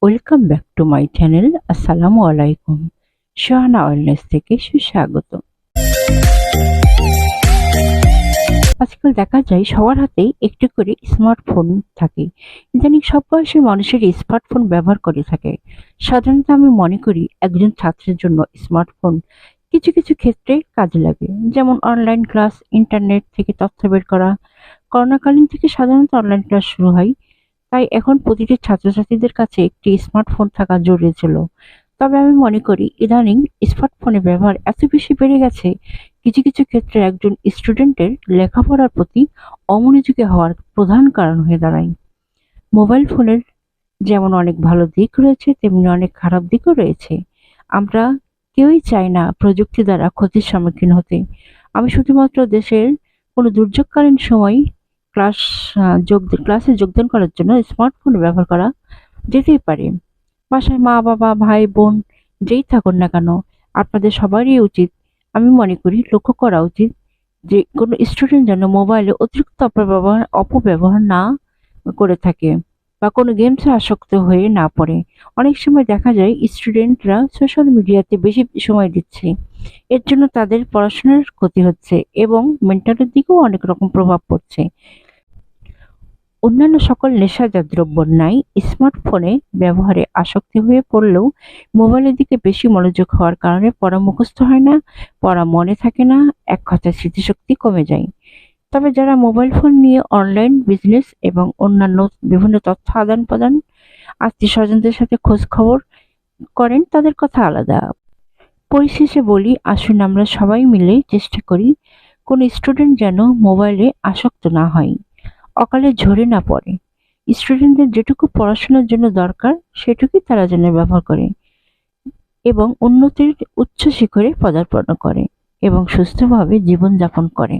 Welcome back to my channel. আসসালামু আলাইকুম। Shahana wellness থেকে সুস্বাগত। আজকাল দেখা যায় সবার হাতেই একটি করে স্মার্টফোন থাকে। ইদানিং সব বয়সের মানুষেরই স্মার্টফোন ব্যবহার করে থাকে। সাধারণত আমি মনে করি একজন ছাত্রের জন্য স্মার্টফোন কিছু কিছু ক্ষেত্রে কাজে লাগে, যেমন অনলাইন ক্লাস, ইন্টারনেট থেকে তথ্য বের করা। করোনাকালীন থেকে সাধারণত অনলাইন ক্লাস শুরু হয়, তাই এখন প্রতিটি ছাত্রছাত্রীদের কাছে একটি স্মার্টফোন থাকা জরুরি ছিল। তবে আমি মনে করি ইদানিং স্মার্টফোনের ব্যবহার এত বেশি বেড়ে গেছে, কিছু কিছু ক্ষেত্রে একজন স্টুডেন্টের লেখাপড়ার প্রতি অমনোযোগী হওয়ার প্রধান কারণ হয়ে দাঁড়ায়। মোবাইল ফোনের যেমন অনেক ভালো দিক রয়েছে, তেমনি অনেক খারাপ দিকও রয়েছে। আমরা কেউই চাই না প্রযুক্তি দ্বারা ক্ষতির সম্মুখীন হতে। আমি শুধুমাত্র দেশের কোনো দুর্যোগকালীন সময় ক্লাসে যোগদান করার জন্য স্মার্টফোন ব্যবহার করা যেতেই পারে। বাসায় মা বাবা ভাই বোন যেই থাকুন না কেন, আপনাদের সবারই উচিত, আমি মনে করি লক্ষ্য করা উচিত যে কোনো স্টুডেন্ট যেন মোবাইলে অতিরিক্ত অপব্যবহার না করে থাকে বা কোনো গেমসে আসক্ত হয়ে না পড়ে। অনেক সময় দেখা যায় স্টুডেন্টরা সোশ্যাল মিডিয়াতে বেশি সময় দিচ্ছে, এর জন্য তাদের পড়াশোনার ক্ষতি হচ্ছে এবং মেন্টালের দিকেও অনেক রকম প্রভাব পড়ছে। অন্যান্য সকল নেশাজাত দ্রব্যের ন্যায় স্মার্টফোনে ব্যবহারে আসক্তি হয়ে পড়লেও মোবাইলের দিকে বেশি মনোযোগ হওয়ার কারণে পড়া মুখস্থ হয় না, পড়া মনে থাকে না, এক কথায় স্মৃতিশক্তি কমে যায়। তবে যারা মোবাইল ফোন নিয়ে অনলাইন বিজনেস এবং অন্যান্য বিভিন্ন তথ্য আদান-প্রদান, আত্মীয়-স্বজনদের সাথে খোঁজ খবর করেন, তাদের কথা আলাদা। পরিশেষে বলি, আসুন আমরা সবাই মিলে চেষ্টা করি কোনো স্টুডেন্ট যেন মোবাইলে আসক্ত না হয়, অকালে ঝরে না পড়ে। স্টুডেন্টদের যেটুকু পড়াশোনার জন্য দরকার সেটুকুই তারা যেন ব্যবহার করে এবং উন্নতির উচ্চ শিখরে পদার্পণ করে এবং সুস্থভাবে জীবনযাপন করে।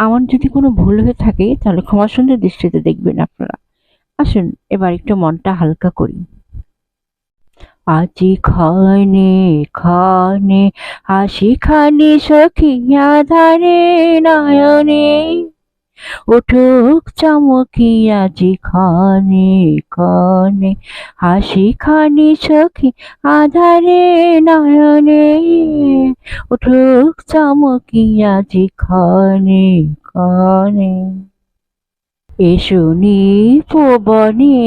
আমার যদি কোনো ভুল হয়ে থাকে তাহলে ক্ষমাসুন্দর দৃষ্টিতে দেখবেন আপনারা। আসুন এবার একটু মনটা হালকা করি। আজি ক্ষণে ক্ষণে হাসি খানি সখী আধারে নয়নে, উঠুক চমকিয়া জি ক্ষণে ক্ষণে হাসি খানি সখী আধারে নয়নে, উঠুক চমকিয়া জি ক্ষণে ক্ষণে। এসো নিপবনে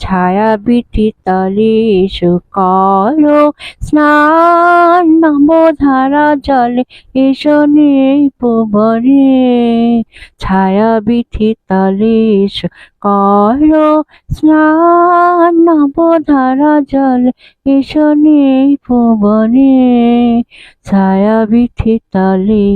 ছায়া বিটি তলে, এসো করো স্নান নবধারা জলে, এসো নিপবনে ছায়া বিটি তলে, এসো করো স্নান নবধারা জলে, এসো নিপবনে ছায়া বিটি তলে।